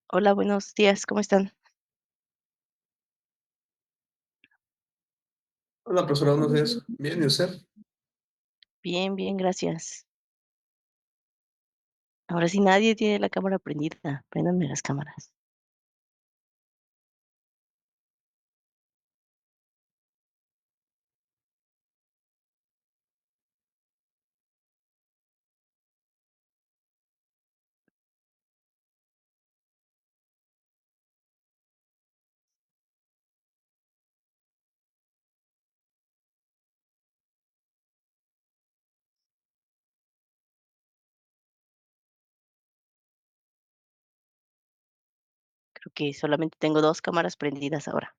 Hola, buenos días, ¿cómo están? Hola, profesora, buenos días. Bien, ¿y usted? Bien, bien, gracias. Ahora sí nadie tiene la cámara prendida. Préndanme las cámaras. Creo que solamente tengo 2 cámaras prendidas ahora.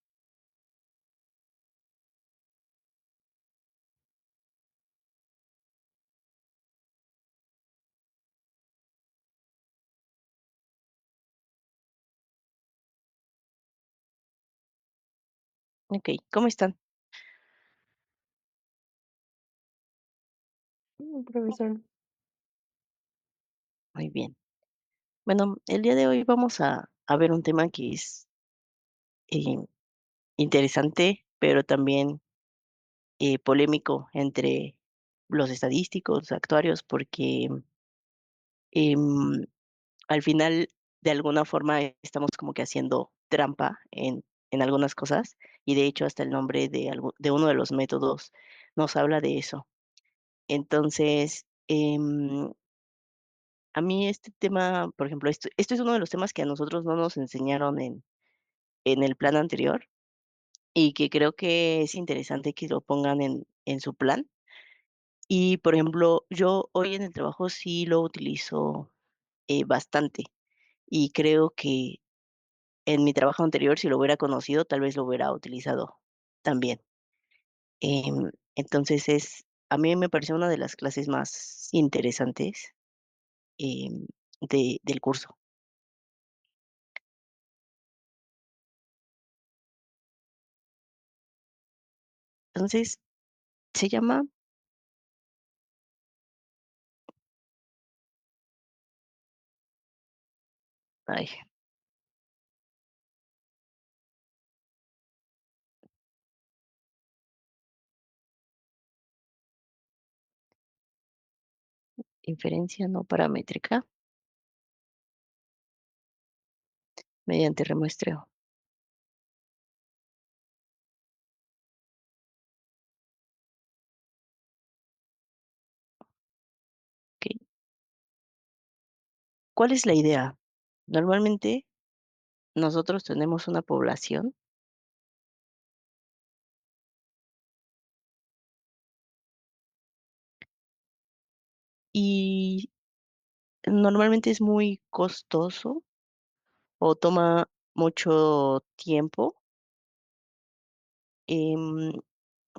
Okey, ¿cómo están? Profesor. Muy bien. Bueno, el día de hoy vamos a ver un tema que es, eh, interesante, pero también, polémico entre los estadísticos, actuarios, porque, em, al final, de alguna forma, estamos como que haciendo trampa en algunas cosas, y de hecho, hasta el nombre de uno de los métodos nos habla de eso. Entonces, a mí este tema, por ejemplo, esto es uno de los temas que a nosotros no nos enseñaron en el plan anterior, y que creo que es interesante que lo pongan en su plan. Y, por ejemplo, yo hoy en el trabajo sí lo utilizo, bastante, y creo que en mi trabajo anterior, si lo hubiera conocido, tal vez lo hubiera utilizado también. Entonces a mí me pareció una de las clases más interesantes, del curso. Entonces, se llama, ay, inferencia no paramétrica mediante remuestreo. Okey. ¿Cuál es la idea? Normalmente, nosotros tenemos una población y normalmente es muy costoso o toma mucho tiempo, em,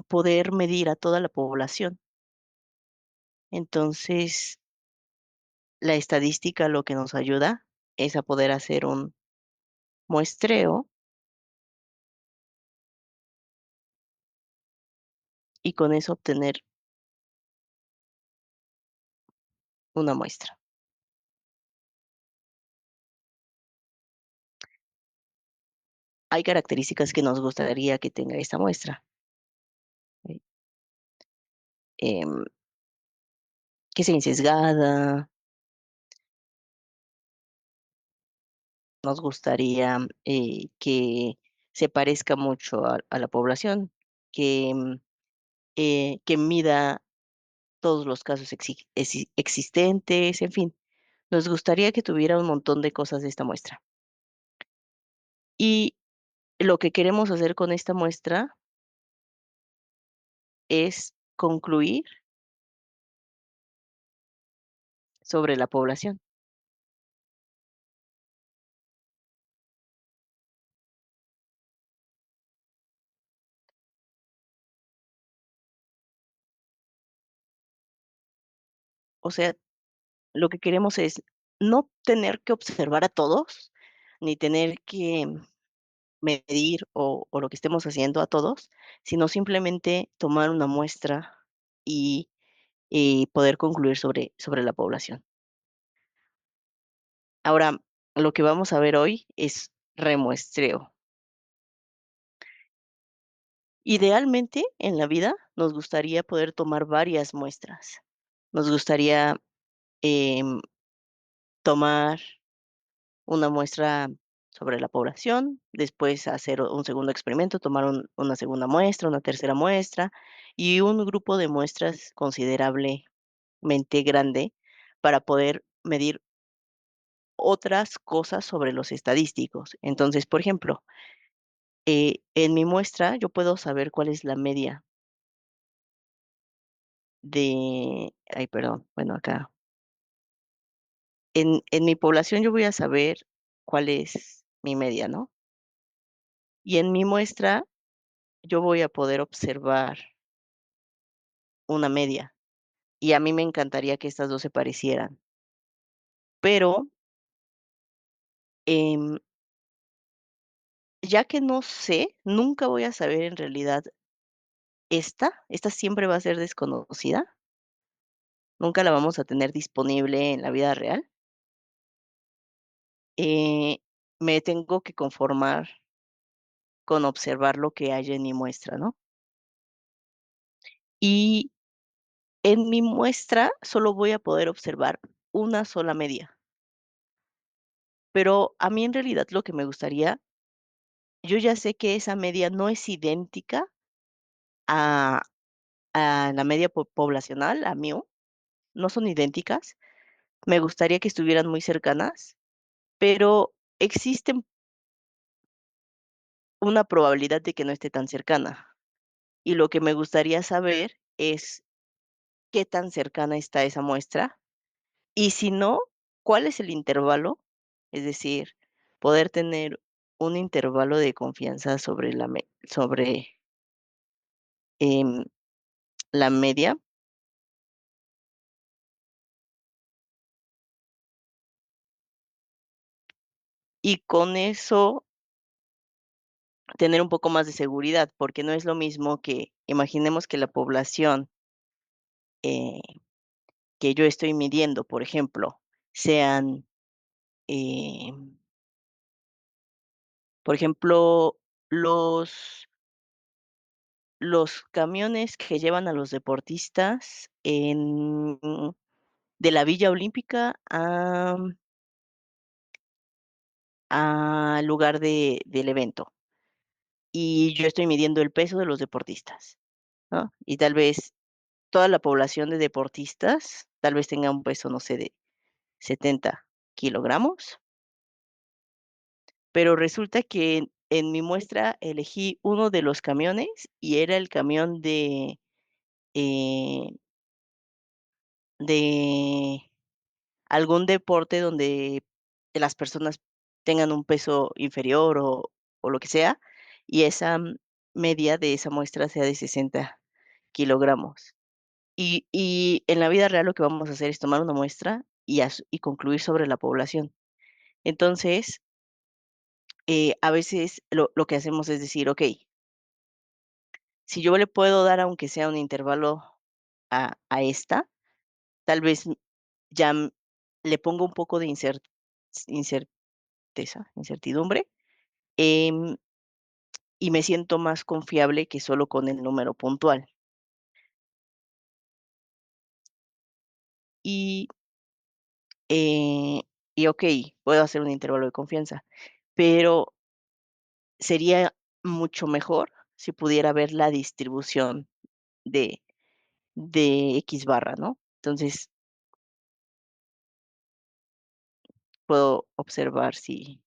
poder medir a toda la población. Entonces, la estadística lo que nos ayuda es a poder hacer un muestreo y con eso obtener una muestra. Hay características que nos gustaría que tenga esta muestra, ¿sí? Em, que sea insesgada, nos gustaría, que se parezca mucho a la población, que, que mida todos los casos existentes, en fin, nos gustaría que tuviera un montón de cosas de esta muestra. Y lo que queremos hacer con esta muestra es concluir sobre la población. O sea, lo que queremos es no tener que observar a todos, ni tener que medir o lo que estemos haciendo a todos, sino simplemente tomar una muestra y y poder concluir sobre la población. Ahora, lo que vamos a ver hoy es remuestreo. Idealmente, en la vida, nos gustaría poder tomar varias muestras. Nos gustaría em, tomar una muestra sobre la población, después hacer un segundo experimento, tomar una segunda muestra, una tercera muestra y un grupo de muestras considerablemente grande para poder medir otras cosas sobre los estadísticos. Entonces, por ejemplo, en mi muestra yo puedo saber cuál es la media ay, perdón, bueno, acá. En mi población yo voy a saber cuál es mi media, ¿no? Y en mi muestra yo voy a poder observar una media. Y a mí me encantaría que estas dos se parecieran. Pero em, ya que no sé, nunca voy a saber en realidad esta siempre va a ser desconocida, nunca la vamos a tener disponible en la vida real. eh, Me tengo que conformar con observar lo que hay en mi muestra, ¿no? Y en mi muestra solo voy a poder observar una sola media, pero a mí en realidad lo que me gustaría, yo ya sé que esa media no es idéntica a, a la media poblacional, a mí, no son idénticas. Me gustaría que estuvieran muy cercanas, pero existe una probabilidad de que no esté tan cercana. Y lo que me gustaría saber es qué tan cercana está esa muestra y si no, ¿cuál es el intervalo? Es decir, poder tener un intervalo de confianza sobre em, la media y con eso tener un poco más de seguridad, porque no es lo mismo que imaginemos que la población eh, que yo estoy midiendo, por ejemplo, sean, eh, por ejemplo, los los camiones que llevan a los deportistas de la Villa Olímpica al lugar del evento. Y yo estoy midiendo el peso de los deportistas, ¿no? Y tal vez toda la población de deportistas tal vez tenga un peso, no sé, de 70 kilogramos, pero resulta que en mi muestra elegí uno de los camiones y era el camión eh, de algún deporte donde las personas tengan un peso inferior o lo que sea, y esa media de esa muestra sea de 60 kilogramos. Y en la vida real lo que vamos a hacer es tomar una muestra y concluir sobre la población. Entonces, a veces lo que hacemos es decir, ok, si yo le puedo dar aunque sea un intervalo a esta, tal vez ya le pongo un poco de incertidumbre, em, y me siento más confiable que solo con el número puntual. Y, eh, y ok, puedo hacer un intervalo de confianza, pero sería mucho mejor si pudiera ver la distribución de, de X barra, ¿no? Entonces, puedo observar si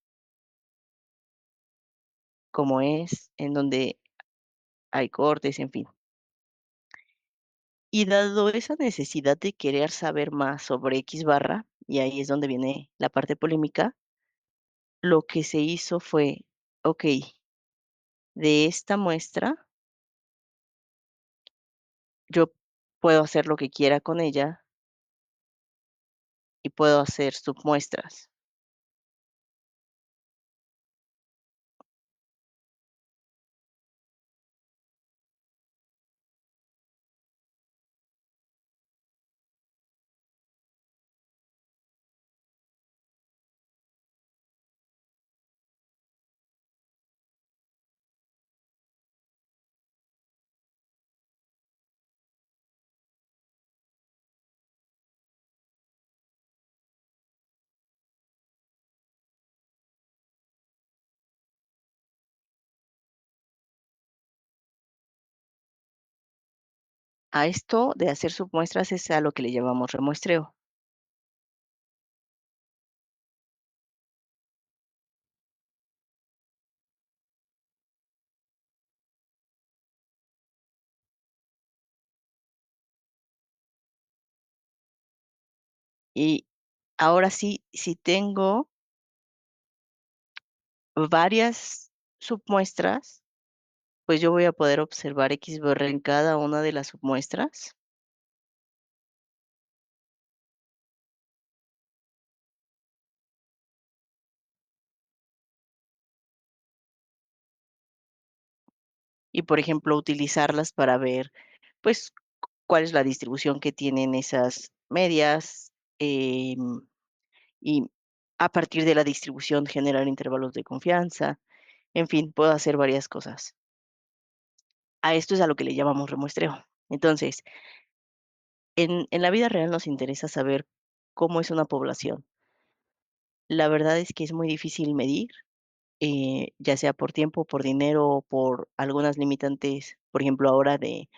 cómo es, en donde hay cortes, en fin. Y dado esa necesidad de querer saber más sobre X barra, y ahí es donde viene la parte polémica, lo que se hizo fue, ok, de esta muestra yo puedo hacer lo que quiera con ella y puedo hacer submuestras. A esto de hacer submuestras es a lo que le llamamos remuestreo. Y ahora sí, si tengo varias submuestras, pues yo voy a poder observar XBR en cada una de las submuestras. Y, por ejemplo, utilizarlas para ver, pues, cuál es la distribución que tienen esas medias, y a partir de la distribución generar intervalos de confianza. En fin, puedo hacer varias cosas. A esto es a lo que le llamamos remuestreo. Entonces, en la vida real nos interesa saber cómo es una población. La verdad es que es muy difícil medir, ya sea por tiempo, por dinero o por algunas limitantes, por ejemplo, ahora de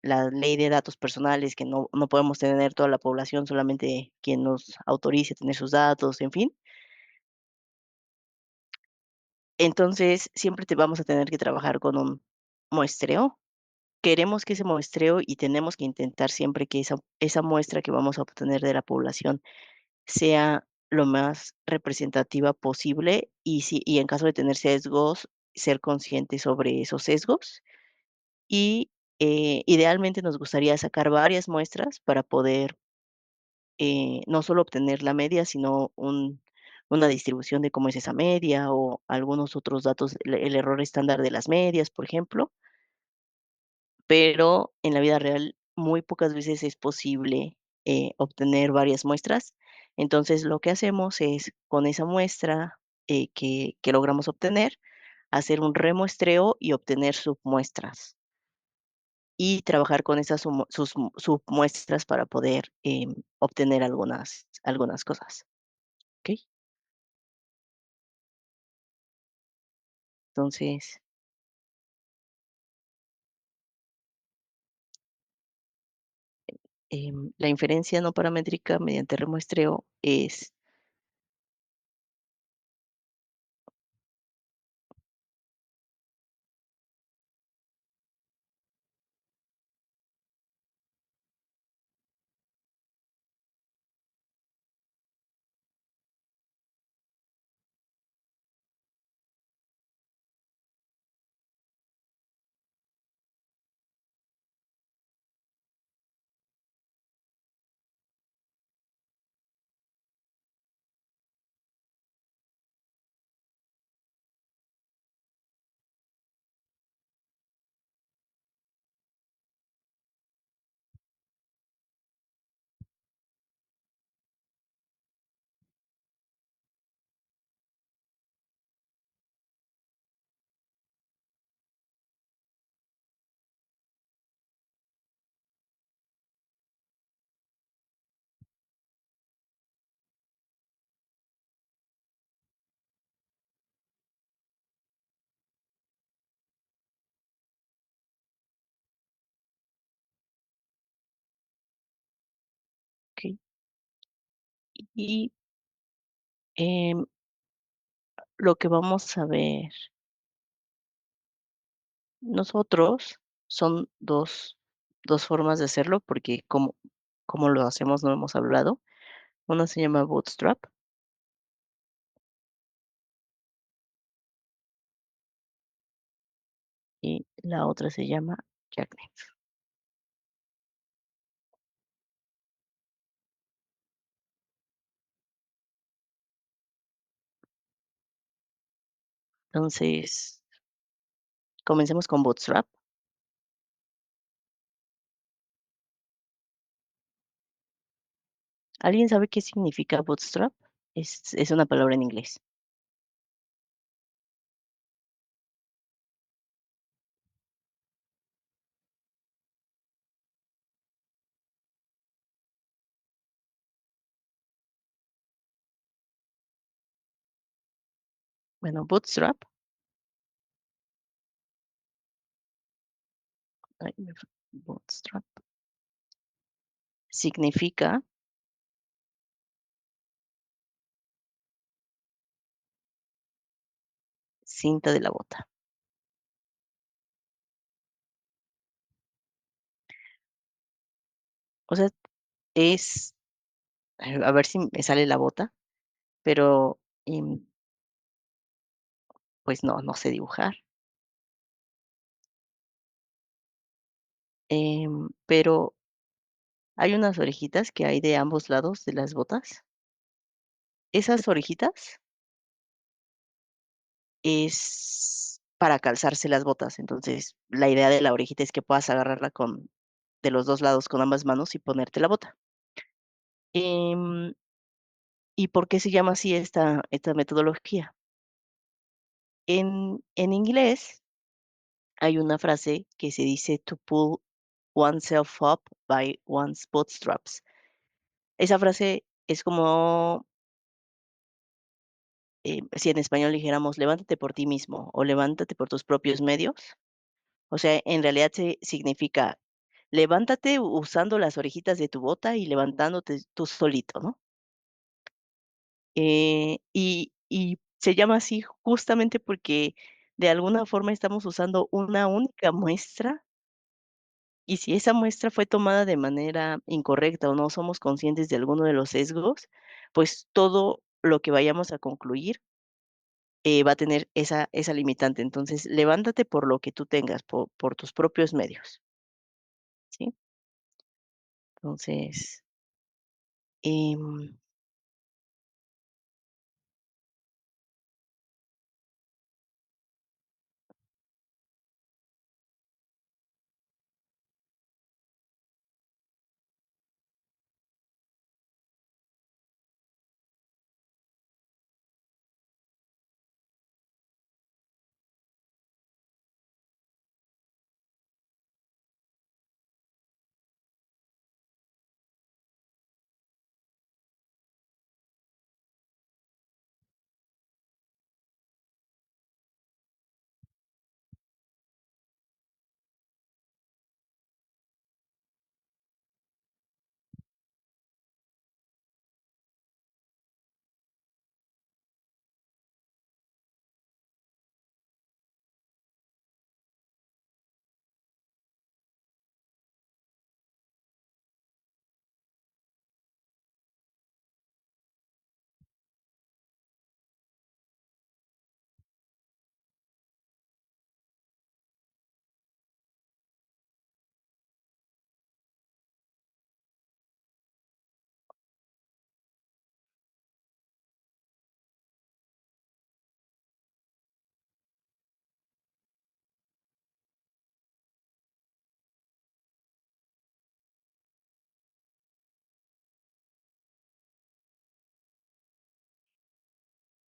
la ley de datos personales, que no podemos tener toda la población, solamente quien nos autorice tener sus datos, en fin. Entonces, siempre te vamos a tener que trabajar con un muestreo. Queremos que ese muestreo y tenemos que intentar siempre que esa muestra que vamos a obtener de la población sea lo más representativa posible y en caso de tener sesgos, ser conscientes sobre esos sesgos y idealmente nos gustaría sacar varias muestras para poder no solo obtener la media, sino una distribución de cómo es esa media o algunos otros datos, el error estándar de las medias, por ejemplo, pero en la vida real muy pocas veces es posible obtener varias muestras. Entonces lo que hacemos es con esa muestra que logramos obtener, hacer un remuestreo y obtener submuestras y trabajar con esas submuestras para poder obtener algunas cosas. ¿Ok? Entonces, la inferencia no paramétrica mediante remuestreo es, ¿ok? Y em, lo que vamos a ver nosotros son dos formas de hacerlo, porque como lo hacemos no hemos hablado. Una se llama Bootstrap y la otra se llama Jackknife. Entonces, comencemos con Bootstrap. ¿Alguien sabe qué significa Bootstrap? Es una palabra en inglés. Bueno, Bootstrap, ay, Bootstrap significa, cinta de la bota. O sea, es, a ver si me sale la bota, pero pues no, no sé dibujar. Pero hay unas orejitas que hay de ambos lados de las botas. Esas orejitas es para calzarse las botas. Entonces, la idea de la orejita es que puedas agarrarla con de los dos lados con ambas manos y ponerte la bota. Em, ¿Y por qué se llama así esta metodología? En inglés hay una frase que se dice to pull oneself up by one's bootstraps. Esa frase es como si en español dijéramos levántate por ti mismo o levántate por tus propios medios. O sea, en realidad significa levántate usando las orejitas de tu bota y levantándote tú solito, ¿no? Y se llama así justamente porque de alguna forma estamos usando una única muestra y si esa muestra fue tomada de manera incorrecta o no somos conscientes de alguno de los sesgos, pues todo lo que vayamos a concluir va a tener esa limitante. Entonces, levántate por lo que tú tengas, por tus propios medios, ¿sí? Entonces, em,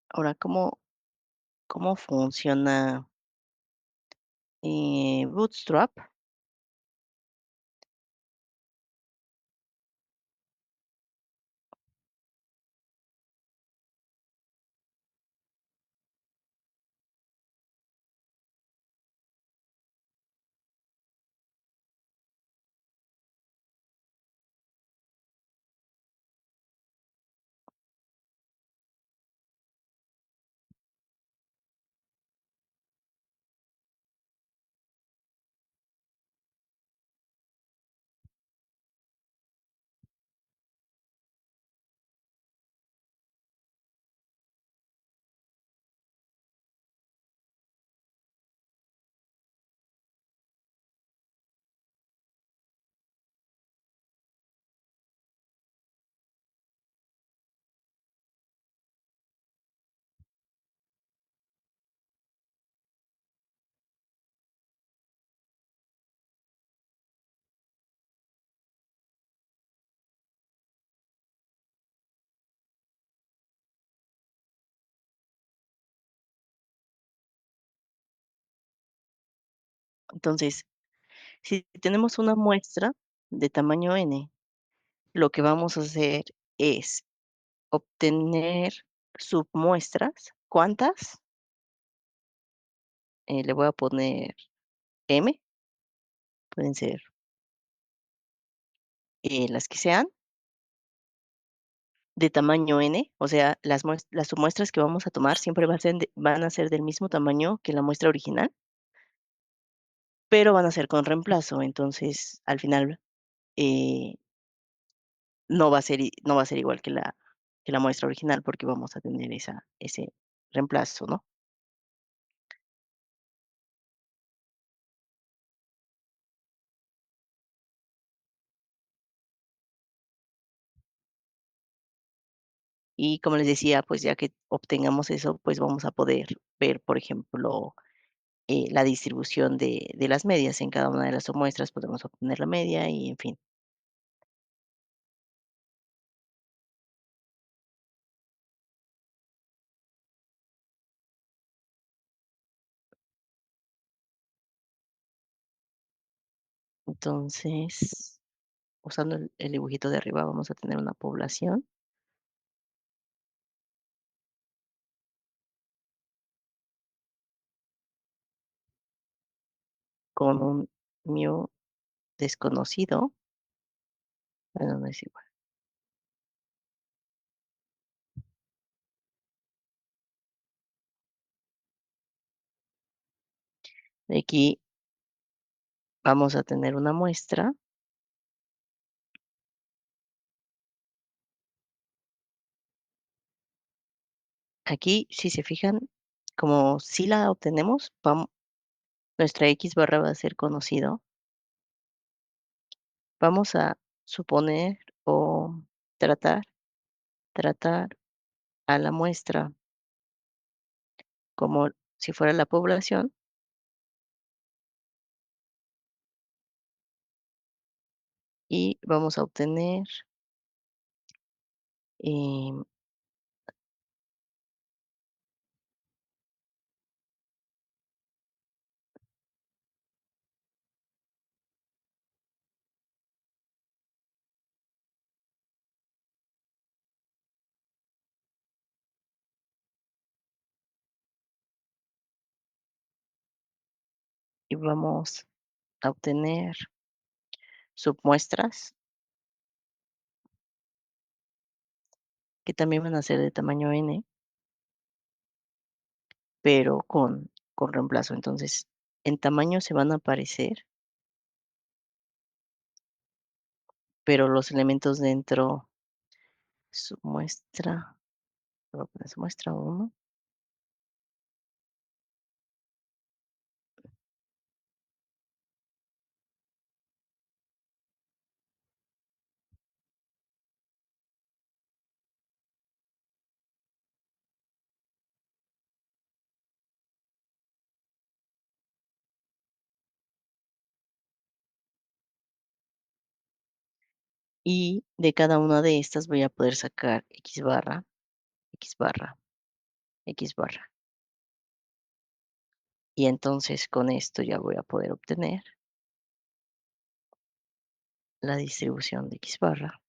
ahora, ¿cómo funciona Bootstrap? Entonces, si tenemos una muestra de tamaño n, lo que vamos a hacer es obtener submuestras. ¿Cuántas? Le voy a poner m, pueden ser. las que sean, de tamaño N, o sea, las muestras que vamos a tomar siempre van a ser del mismo tamaño que la muestra original, pero van a ser con reemplazo. Entonces, al final, eh, no va a ser igual que la muestra original porque vamos a tener ese reemplazo, ¿no? Y como les decía, pues ya que obtengamos eso, pues vamos a poder ver, por ejemplo, la distribución de las medias. En cada una de las muestras podemos obtener la media y en fin. Entonces, usando el dibujito de arriba, vamos a tener una población con un mu desconocido. Bueno, no es igual. Aquí vamos a tener una muestra. Aquí, si se fijan, como si la obtenemos, nuestra X barra va a ser conocido. Vamos a suponer o tratar, tratar a la muestra como si fuera la población y vamos a obtener, em, y vamos a obtener submuestras que también van a ser de tamaño n, pero con reemplazo. Entonces, en tamaño se van a parecer, pero los elementos dentro, su muestra, voy a poner su muestra 1, y de cada una de estas voy a poder sacar X barra, X barra, X barra. Y entonces con esto ya voy a poder obtener la distribución de X barra.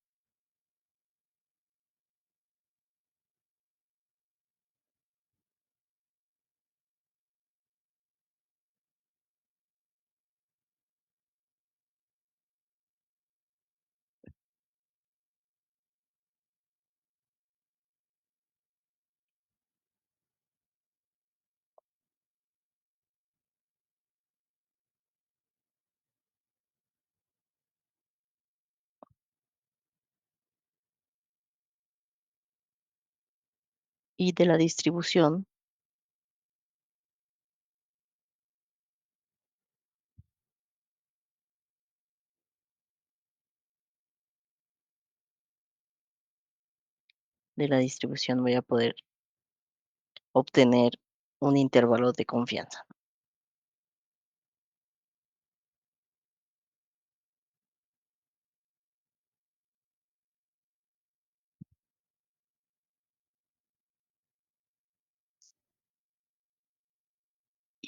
Y de la distribución voy a poder obtener un intervalo de confianza.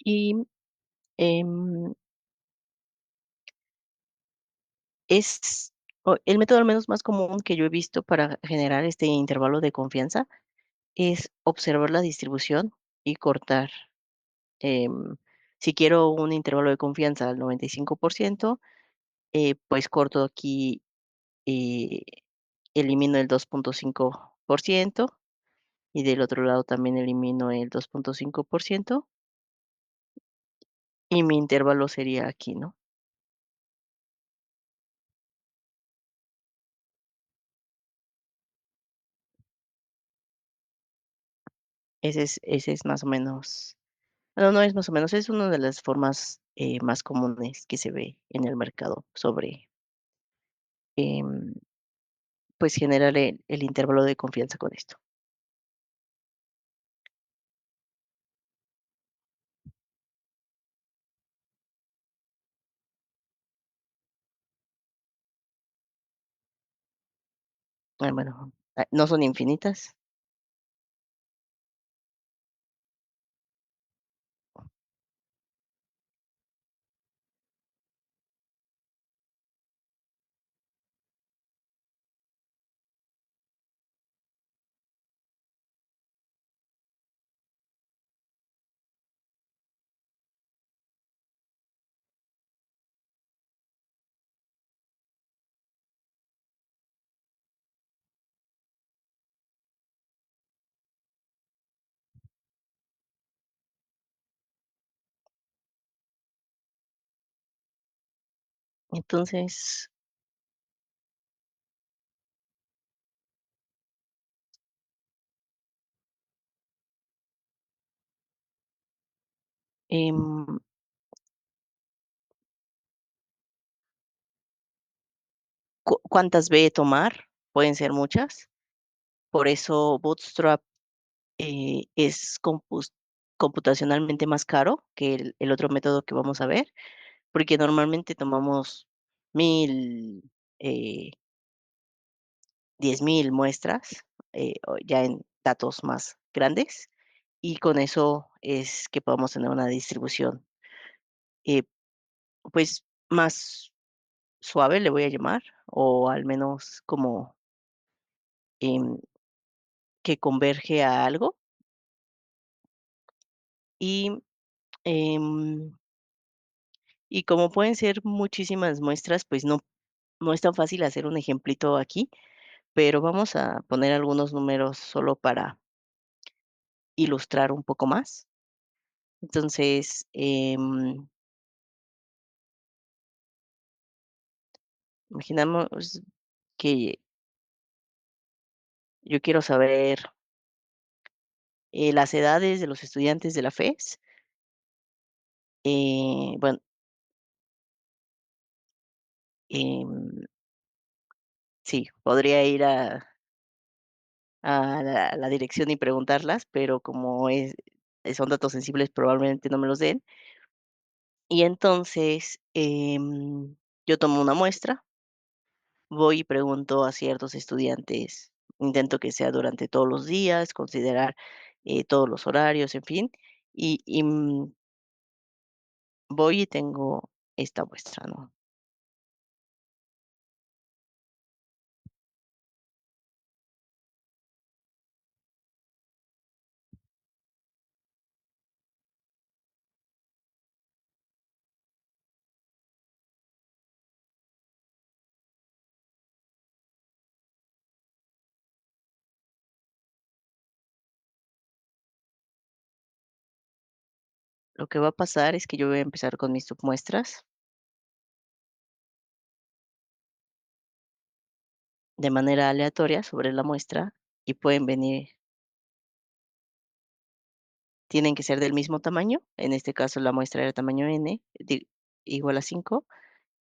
Y em, es el método al menos más común que yo he visto para generar este intervalo de confianza es observar la distribución y cortar. em, si quiero un intervalo de confianza al 95%, pues corto aquí y elimino el 2.5% y del otro lado también elimino el 2.5% y mi intervalo sería aquí, ¿no? Ese es más o menos, no, no es más o menos, es una de las formas más comunes que se ve en el mercado sobre, em, pues, generar el intervalo de confianza con esto. Bueno, no son infinitas. Entonces, em, ¿cuántas B tomar? Pueden ser muchas. Por eso Bootstrap es computacionalmente más caro que el otro método que vamos a ver, porque normalmente tomamos 1000, eh, 10,000 muestras, o ya en datos más grandes, y con eso es que podemos tener una distribución, eh, pues, más suave, le voy a llamar, o al menos como em, que converge a algo. Y, em, y como pueden ser muchísimas muestras, pues no es tan fácil hacer un ejemplito aquí, pero vamos a poner algunos números solo para ilustrar un poco más. Entonces, imaginamos que yo quiero saber las edades de los estudiantes de la FES. Bueno, em, sí, podría ir a la dirección y preguntarlas, pero como son datos sensibles, probablemente no me los den. Y entonces, yo tomo una muestra, voy y pregunto a ciertos estudiantes, intento que sea durante todos los días, considerar todos los horarios, en fin, y voy y tengo esta muestra, ¿no? Lo que va a pasar es que yo voy a empezar con mis submuestras de manera aleatoria sobre la muestra y pueden venir, tienen que ser del mismo tamaño. En este caso, la muestra era tamaño n, igual a 5.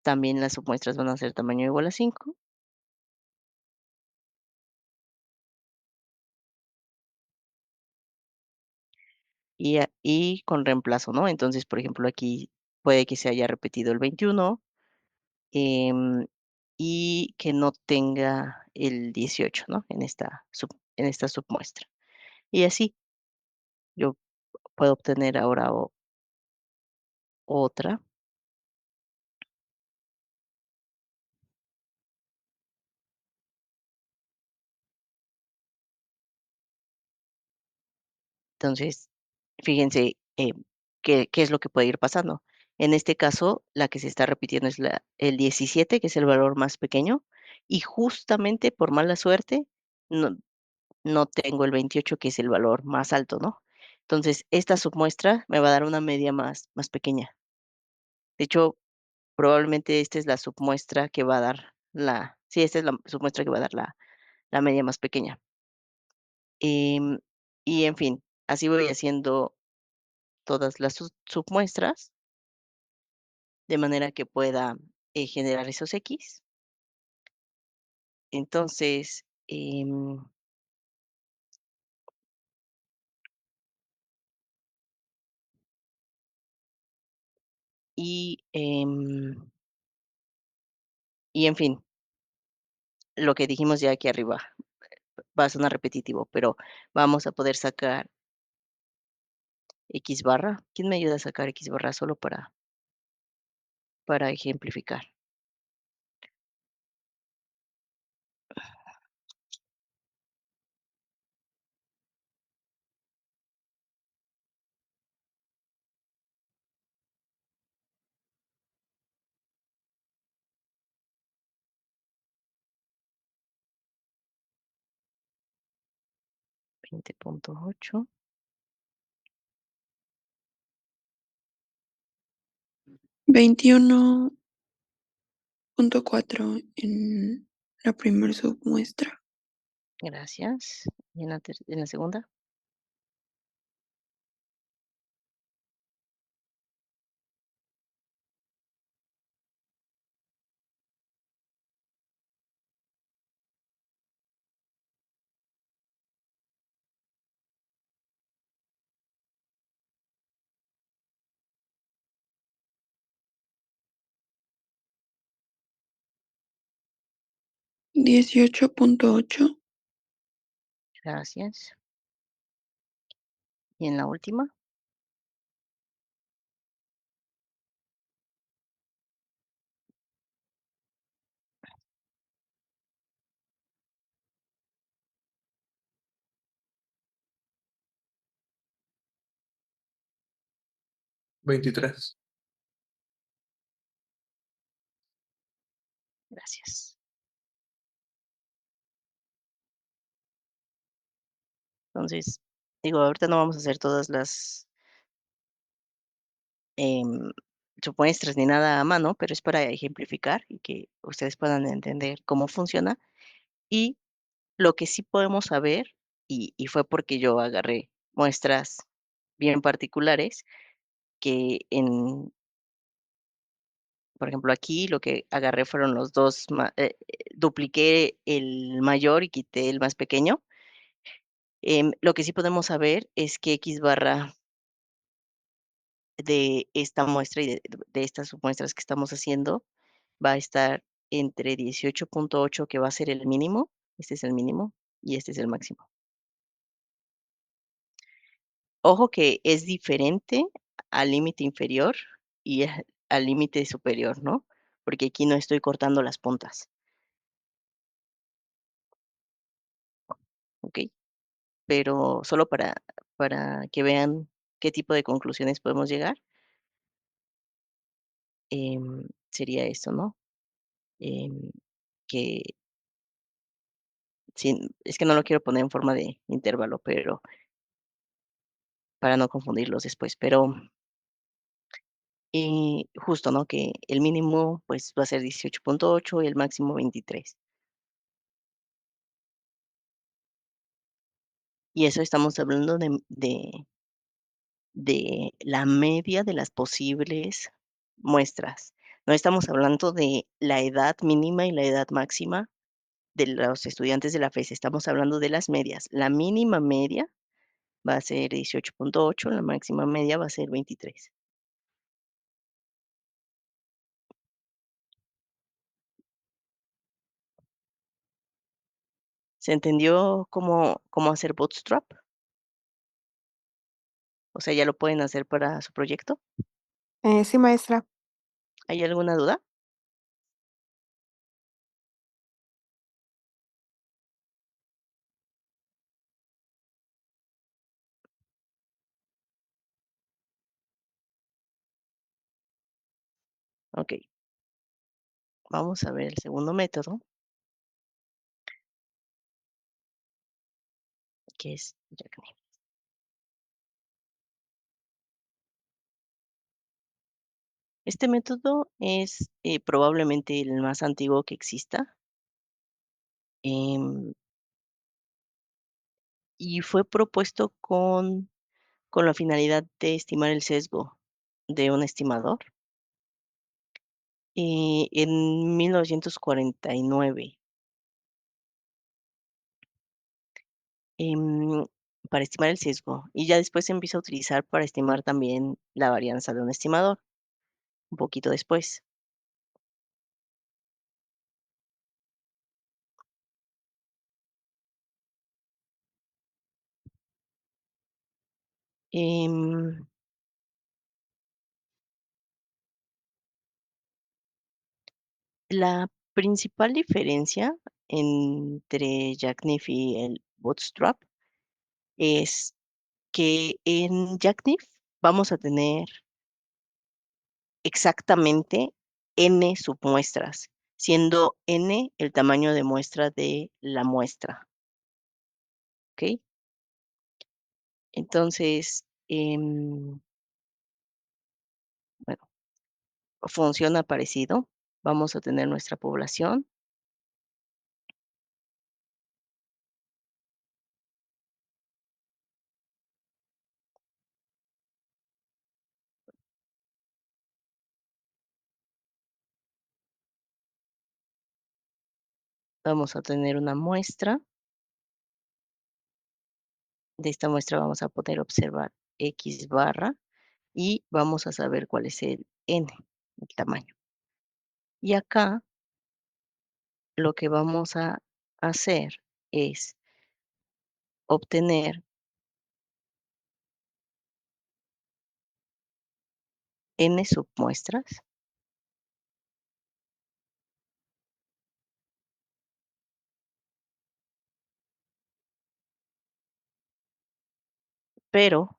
También las submuestras van a ser tamaño igual a 5 y con reemplazo, ¿no? Entonces, por ejemplo, aquí puede que se haya repetido el 21 em, y que no tenga el 18, ¿no? En esta submuestra. Y así yo puedo obtener ahora otra. Entonces, fíjense qué es lo que puede ir pasando. En este caso, la que se está repitiendo es el 17, que es el valor más pequeño, y justamente por mala suerte no, no tengo el 28, que es el valor más alto, ¿no? Entonces, esta submuestra me va a dar una media más pequeña. De hecho, probablemente esta es la submuestra que va a dar sí, esta es la submuestra que va a dar la media más pequeña. Em, y en fin, así voy haciendo todas las submuestras de manera que pueda generar esos X. Entonces, y, y en fin, lo que dijimos ya aquí arriba va a sonar repetitivo, pero vamos a poder sacar X barra. ¿Quién me ayuda a sacar X barra solo para ejemplificar? 20.8. 21.4 en la primera submuestra. Gracias. ¿Y en la segunda? 18.8. Gracias. ¿Y en la última? 23. Gracias. Entonces, digo, ahorita no vamos a hacer todas las em, submuestras ni nada a mano, pero es para ejemplificar y que ustedes puedan entender cómo funciona. Y lo que sí podemos saber, y fue porque yo agarré muestras bien particulares, que por ejemplo, aquí lo que agarré fueron los dos, dupliqué el mayor y quité el más pequeño. Lo que sí podemos saber es que X barra de esta muestra y de estas submuestras que estamos haciendo va a estar entre 18.8, que va a ser el mínimo, este es el mínimo, y este es el máximo. Ojo que es diferente al límite inferior y al límite superior, ¿no? Porque aquí no estoy cortando las puntas, ¿ok? Pero solo para que vean qué tipo de conclusiones podemos llegar, sería esto, ¿no? Em, que es que no lo quiero poner en forma de intervalo, pero para no confundirlos después, pero justo, ¿no? Que el mínimo pues va a ser 18.8 y el máximo 23. Y eso estamos hablando de la media de las posibles muestras. No estamos hablando de la edad mínima y la edad máxima de los estudiantes de la FES, estamos hablando de las medias. La mínima media va a ser 18.8, la máxima media va a ser 23. ¿Se entendió cómo hacer Bootstrap? O sea, ¿ya lo pueden hacer para su proyecto? Sí, maestra. ¿Hay alguna duda? Ok, vamos a ver el segundo método. ¿Qué es Jackknife? Este método es probablemente el más antiguo que exista, em, y fue propuesto con la finalidad de estimar el sesgo de un estimador en 1949, em, para estimar el sesgo, y ya después se empieza a utilizar para estimar también la varianza de un estimador, un poquito después. Em, la principal diferencia entre Jackknife y el Bootstrap es que en Jackknife vamos a tener exactamente n submuestras, siendo n el tamaño de muestra de la muestra, ¿ok? Entonces, bueno, funciona parecido. Vamos a tener nuestra población, vamos a tener una muestra. De esta muestra vamos a poder observar X barra y vamos a saber cuál es el n, el tamaño. Y acá lo que vamos a hacer es obtener n submuestras, pero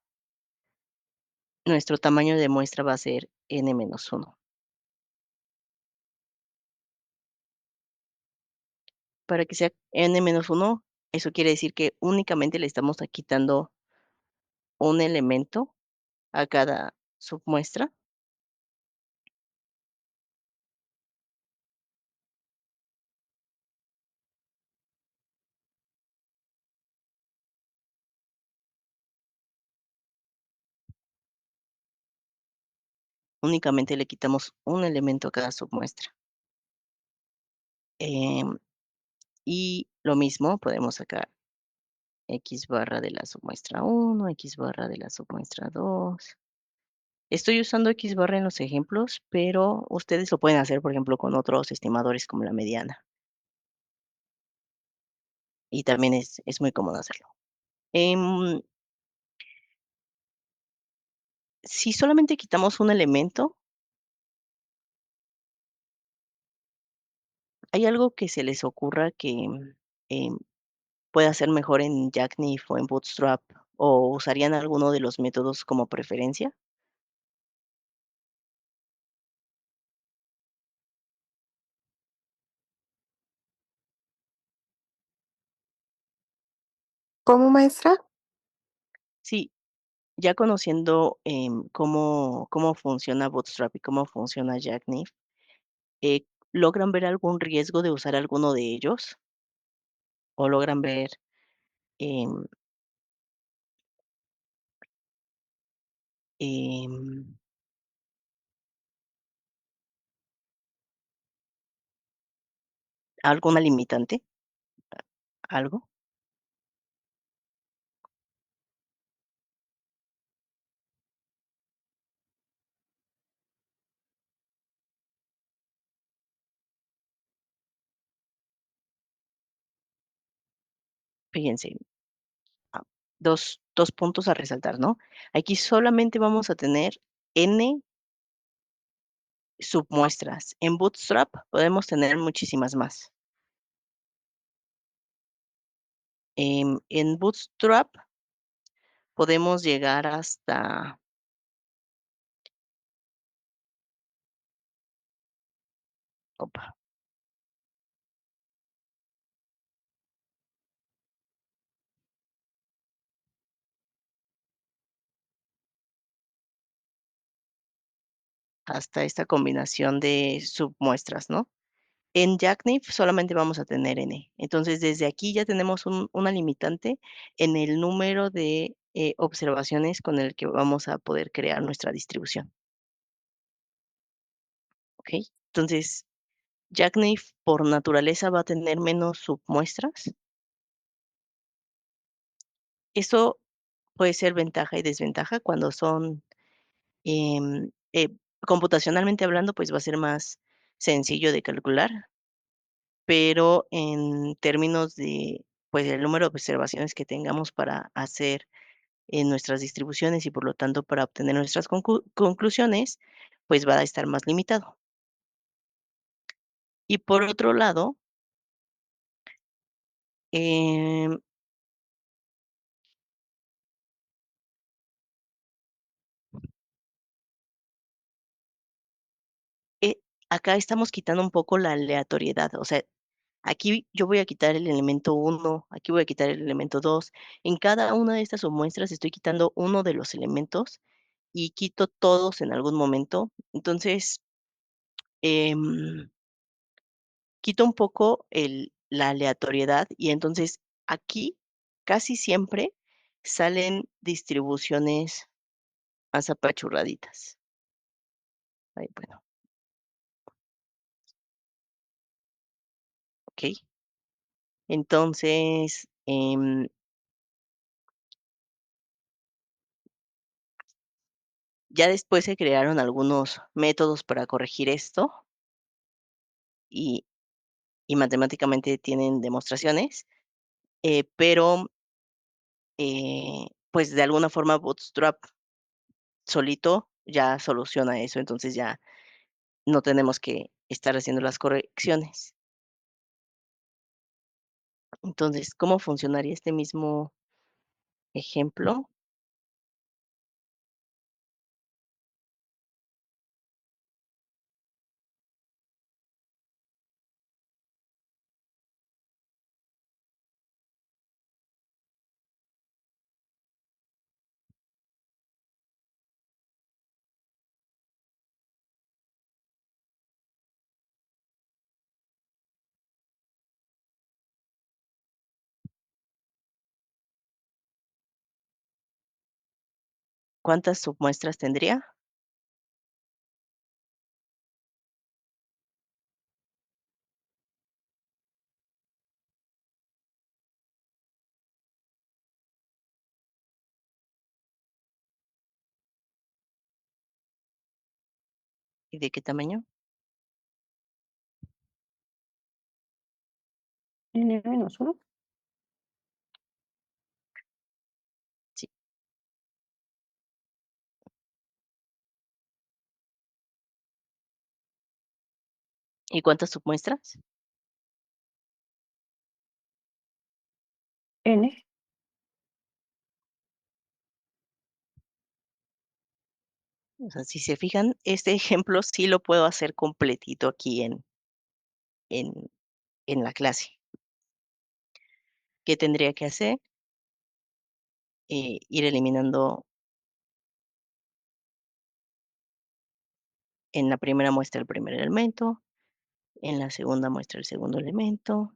nuestro tamaño de muestra va a ser n-1. Para que sea n-1, eso quiere decir que únicamente le estamos quitando un elemento a cada submuestra. Únicamente le quitamos un elemento a cada submuestra. Em, y lo mismo podemos sacar X barra de la submuestra 1, X barra de la submuestra 2. Estoy usando X barra en los ejemplos, pero ustedes lo pueden hacer, por ejemplo, con otros estimadores como la mediana. Y también es muy cómodo hacerlo. Em, si solamente quitamos un elemento, ¿hay algo que se les ocurra que em, pueda ser mejor en Jackknife o en Bootstrap? ¿O usarían alguno de los métodos como preferencia? ¿Cómo, maestra? Sí, ya conociendo cómo funciona Bootstrap y cómo funciona Jackknife, ¿logran ver algún riesgo de usar alguno de ellos? ¿O logran ver em, em, alguna limitante? ¿Algo? Fíjense, ah, dos puntos a resaltar, ¿no? Aquí solamente vamos a tener n submuestras. En Bootstrap podemos tener muchísimas más. En Bootstrap podemos llegar hasta, opa, hasta esta combinación de submuestras, ¿no? En Jacnif solamente vamos a tener N. Entonces, desde aquí ya tenemos una limitante en el número de observaciones con el que vamos a poder crear nuestra distribución. ¿Ok? Entonces, Jacnif por naturaleza va a tener menos submuestras. Eso puede ser ventaja y desventaja cuando son, em, computacionalmente hablando, pues va a ser más sencillo de calcular, pero en términos de, pues, el número de observaciones que tengamos para hacer en nuestras distribuciones y por lo tanto para obtener nuestras conclusiones, pues va a estar más limitado. Y por otro lado, em, eh, acá estamos quitando un poco la aleatoriedad, o sea, aquí yo voy a quitar el elemento uno, aquí voy a quitar el elemento 2. En cada una de estas submuestras estoy quitando uno de los elementos y quito todos en algún momento. Entonces, em, quito un poco la aleatoriedad y entonces aquí casi siempre salen distribuciones más apachurraditas. Ay, bueno, ok. Entonces, ya después se crearon algunos métodos para corregir esto y, y matemáticamente tienen demostraciones, pero pues de alguna forma Bootstrap solito ya soluciona eso, entonces ya no tenemos que estar haciendo las correcciones. Entonces, ¿cómo funcionaría este mismo ejemplo? ¿Cuántas submuestras tendría? ¿Y de qué tamaño? N-1. Sí. ¿Y cuántas submuestras? N. O sea, si se fijan, este ejemplo sí lo puedo hacer completito aquí en, en la clase. ¿Qué tendría que hacer? Ir eliminando en la primera muestra el primer elemento, en la segunda muestra el segundo elemento,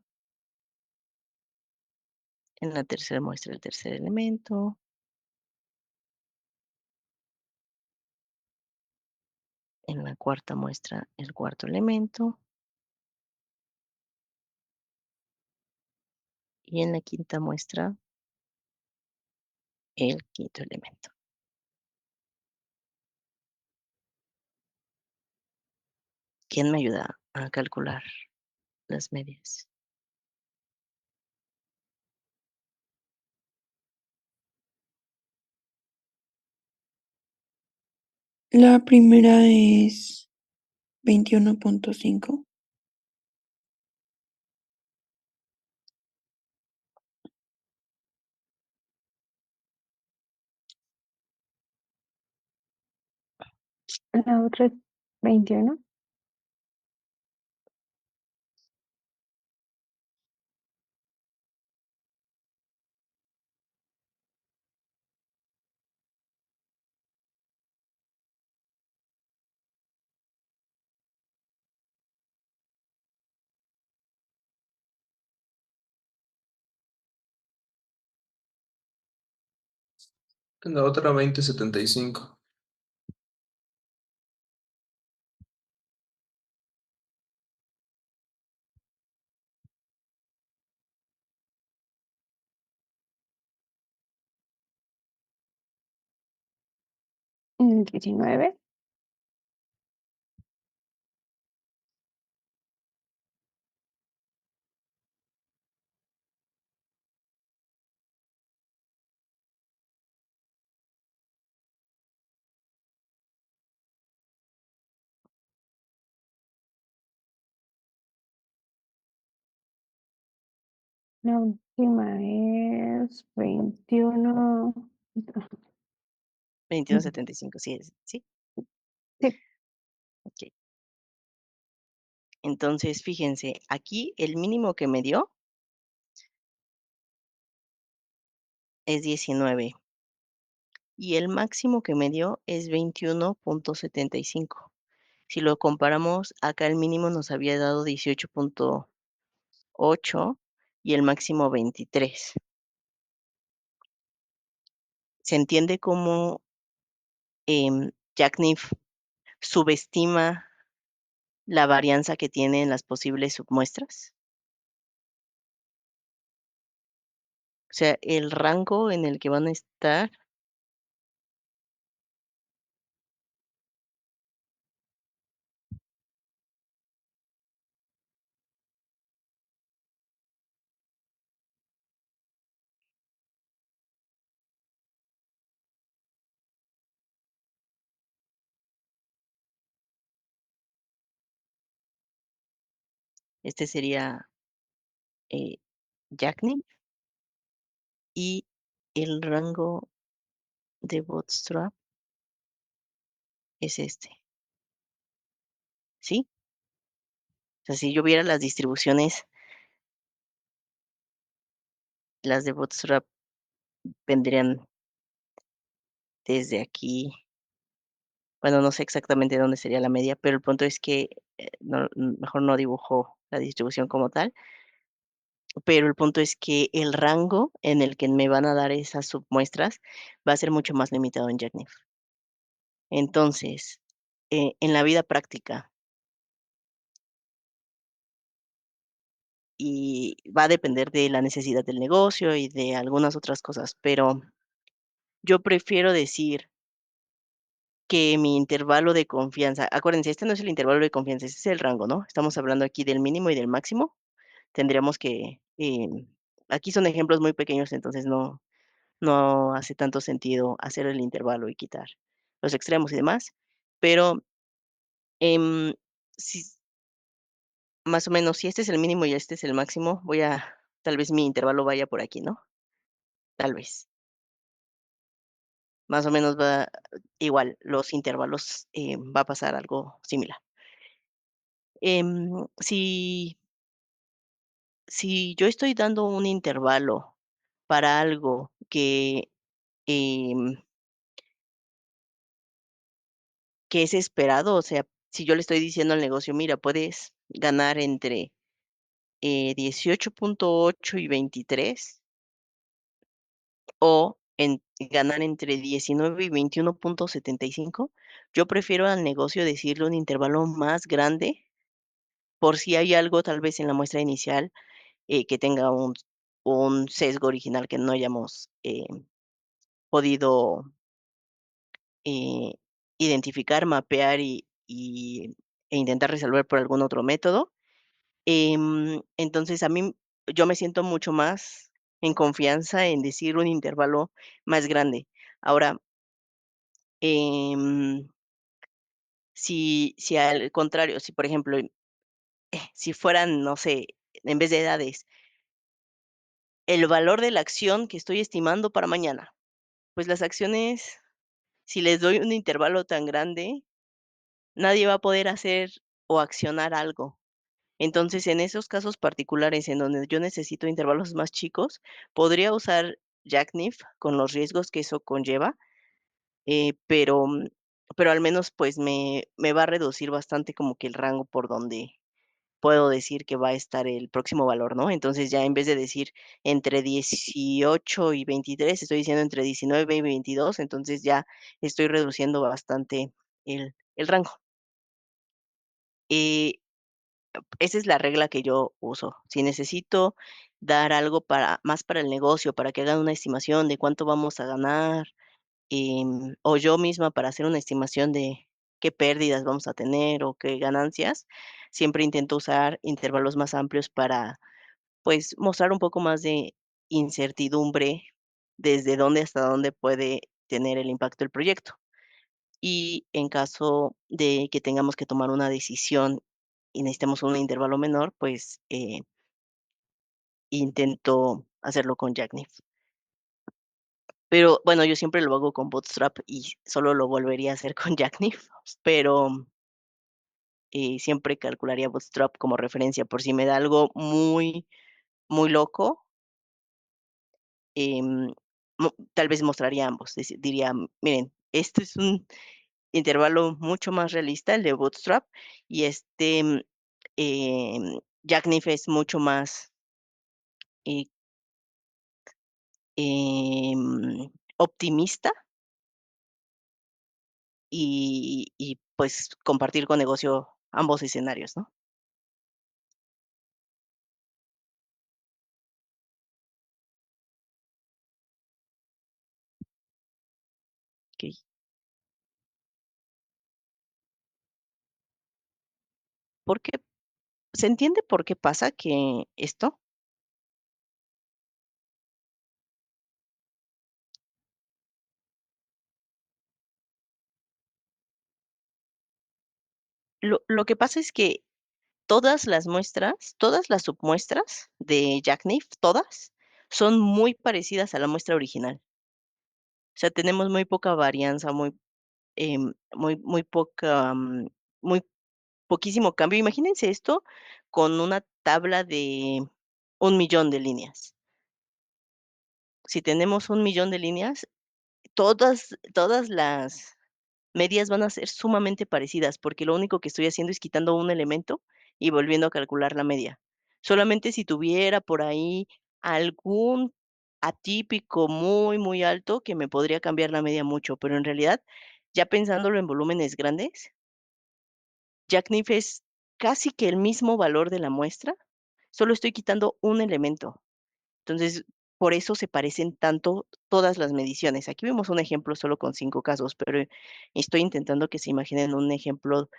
en la tercera muestra el tercer elemento, en la cuarta muestra el cuarto elemento y en la quinta muestra el quinto elemento. ¿Quién me ayuda a calcular las medias? La primera es 21.5. La otra es 21. En la otra 20,75. 19. La última es 21. 21.75, sí, sí, Sí, ok. Entonces, fíjense, aquí el mínimo que me dio es 19 y el máximo que me dio es 21.75. Si lo comparamos, acá el mínimo nos había dado 18.8 y el máximo 23. ¿Se entiende cómo Jack Nif subestima la varianza que tiene en las posibles submuestras? O sea, el rango en el que van a estar, este sería eh, Jack Nif y el rango de Bootstrap es este, ¿sí? O sea, si yo viera las distribuciones, las de Bootstrap vendrían desde aquí. Bueno, no sé exactamente dónde sería la media, pero el punto es que mejor no dibujo la distribución como tal, pero el punto es que el rango en el que me van a dar esas submuestras va a ser mucho más limitado en Jacnef. Entonces, en la vida práctica, y va a depender de la necesidad del negocio y de algunas otras cosas, pero yo prefiero decir que mi intervalo de confianza, acuérdense, este no es el intervalo de confianza, este es el rango, ¿no? Estamos hablando aquí del mínimo y del máximo. Tendríamos que, aquí son ejemplos muy pequeños, entonces no hace tanto sentido hacer el intervalo y quitar los extremos y demás, pero em, si, más o menos, si este es el mínimo y este es el máximo, tal vez mi intervalo vaya por aquí, ¿no? Tal vez. Más o menos va igual, los intervalos va a pasar algo similar. Si yo estoy dando un intervalo para algo em, que es esperado, o sea, si yo le estoy diciendo al negocio, mira, puedes ganar entre 18.8 y 23, o ganar entre 19 y 21.75, yo prefiero al negocio decirle un intervalo más grande por si hay algo tal vez en la muestra inicial que tenga un sesgo original que no hayamos podido eh, identificar, mapear e intentar resolver por algún otro método. Entonces, yo me siento mucho más en confianza en decir un intervalo más grande. Ahora, em, si al contrario, si por ejemplo, si fueran, no sé, en vez de edades, el valor de la acción que estoy estimando para mañana, pues las acciones, si les doy un intervalo tan grande, nadie va a poder hacer o accionar algo. Entonces, en esos casos particulares en donde yo necesito intervalos más chicos, podría usar Jackknife con los riesgos que eso conlleva, pero al menos pues me va a reducir bastante como que el rango por donde puedo decir que va a estar el próximo valor, ¿no? Entonces ya en vez de decir entre 18 y 23, estoy diciendo entre 19 y 22, entonces ya estoy reduciendo bastante el rango. Y esa es la regla que yo uso. Si necesito dar algo más para el negocio, para que hagan una estimación de cuánto vamos a ganar, o yo misma para hacer una estimación de qué pérdidas vamos a tener o qué ganancias, siempre intento usar intervalos más amplios para, pues, mostrar un poco más de incertidumbre desde dónde hasta dónde puede tener el impacto del proyecto. Y en caso de que tengamos que tomar una decisión y necesitemos un intervalo menor, pues intento hacerlo con Jackknife. Pero bueno, yo siempre lo hago con Bootstrap y solo lo volvería a hacer con Jackknife, pero siempre calcularía Bootstrap como referencia por si me da algo muy, muy loco, em, tal vez mostraría ambos. Diría, miren, este es un intervalo mucho más realista, el de Bootstrap, y Jackknife es mucho más eh, optimista pues compartir con negocio ambos escenarios, ¿no? Ok. ¿Por qué? ¿Se entiende por qué pasa que esto? Lo que pasa es que todas las muestras, todas las submuestras de Jackknife, todas, son muy parecidas a la muestra original. O sea, tenemos muy poca varianza, muy poca, muy poquísimo cambio. Imagínense esto con una tabla de 1 millón de líneas. Si tenemos 1 millón de líneas, todas las medias van a ser sumamente parecidas, porque lo único que estoy haciendo es quitando un elemento y volviendo a calcular la media. Solamente si tuviera por ahí algún atípico muy, muy alto que me podría cambiar la media mucho, pero en realidad, ya pensándolo en volúmenes grandes, Jackknife es casi que el mismo valor de la muestra, solo estoy quitando un elemento. Entonces, por eso se parecen tanto todas las mediciones. Aquí vemos un ejemplo solo con 5 casos, pero estoy intentando que se imaginen un ejemplo,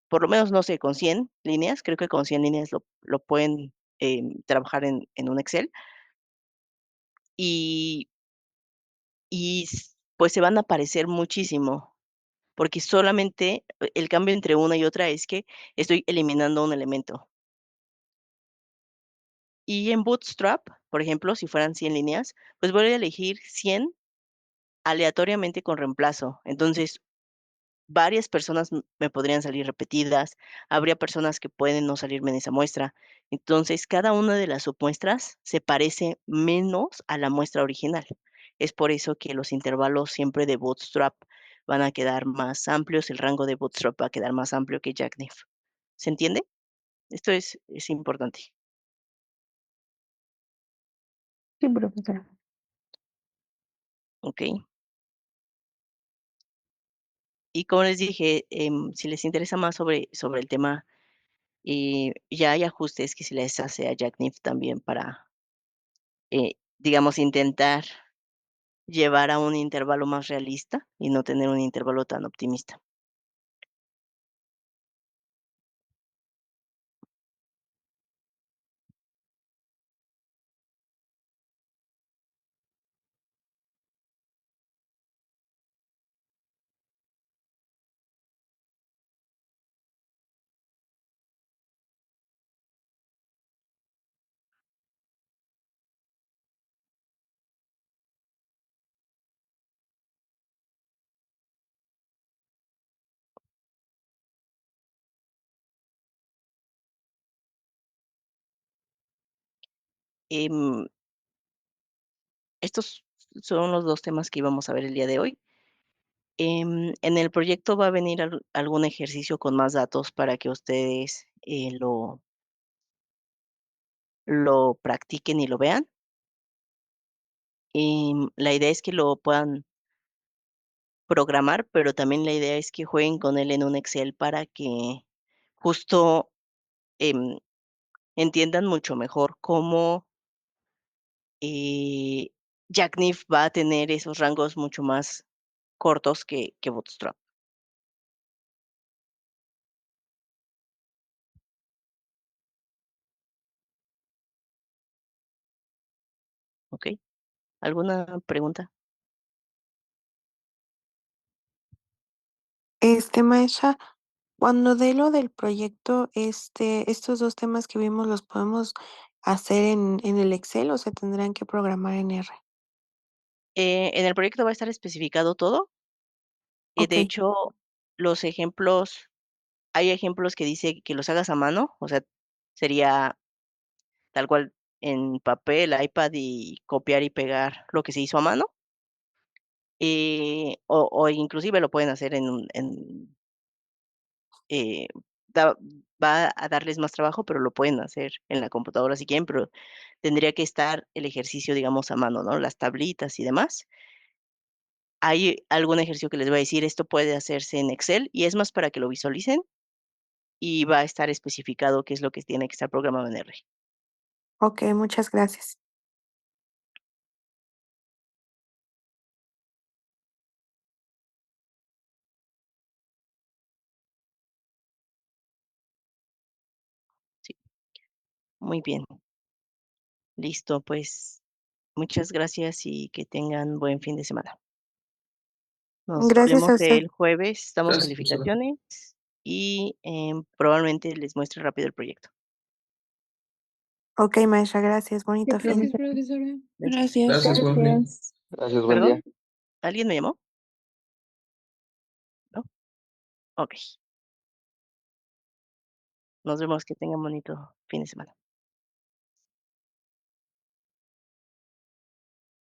por lo menos, no sé, con 100 líneas. Creo que con 100 líneas lo pueden trabajar en un Excel y, pues se van a parecer muchísimo, porque solamente el cambio entre una y otra es que estoy eliminando un elemento. Y en Bootstrap, por ejemplo, si fueran 100 líneas, pues voy a elegir 100 aleatoriamente con reemplazo. Entonces, varias personas me podrían salir repetidas, habría personas que pueden no salirme en esa muestra. Entonces, cada una de las submuestras se parece menos a la muestra original. Es por eso que los intervalos siempre de Bootstrap van a quedar más amplios, el rango de Bootstrap va a quedar más amplio que Jackknife. ¿Se entiende? Esto es importante. Sí, profesora. ¿Ok? Y como les dije, si les interesa más sobre el tema, ya hay ajustes que se les hace a Jackknife también para, digamos, intentar llevar a un intervalo más realista y no tener un intervalo tan optimista. Em, Estos son los dos temas que íbamos a ver el día de hoy. En el proyecto va a venir algún ejercicio con más datos para que ustedes lo practiquen y lo vean. Y la idea es que lo puedan programar, pero también la idea es que jueguen con él en un Excel para que justo em, entiendan mucho mejor cómo eh, Jackknife va a tener esos rangos mucho más cortos que Bootstrap. ¿Ok? ¿Alguna pregunta? Maestra, cuando dé lo del proyecto, estos dos temas que vimos, ¿los podemos hacer en el Excel o se tendrán que programar en R? En el proyecto va a estar especificado todo. Ok, De hecho, los ejemplos, hay ejemplos que dice que los hagas a mano, o sea, sería tal cual en papel, iPad y copiar y pegar lo que se hizo a mano. O inclusive lo pueden hacer eh, da- va a darles más trabajo, pero lo pueden hacer en la computadora si quieren, pero tendría que estar el ejercicio, digamos, a mano, ¿no? Las tablitas y demás. Hay algún ejercicio que les voy a decir, esto puede hacerse en Excel y es más para que lo visualicen y va a estar especificado qué es lo que tiene que estar programado en R. ok, muchas gracias. Sí, muy bien. Listo, pues muchas gracias y que tengan buen fin de semana. Nos Gracias vemos a usted. el jueves, damos Gracias, profesora. calificaciones y probablemente les muestre rápido el proyecto. Ok, maestra, gracias. Bonito fin. Gracias, profesora. Gracias. Gracias. Gracias, buen fin. Gracias. Gracias, buen día. ¿Perdón? ¿Alguien me llamó? ¿No? Ok. Nos vemos, que tengan bonito fin de semana.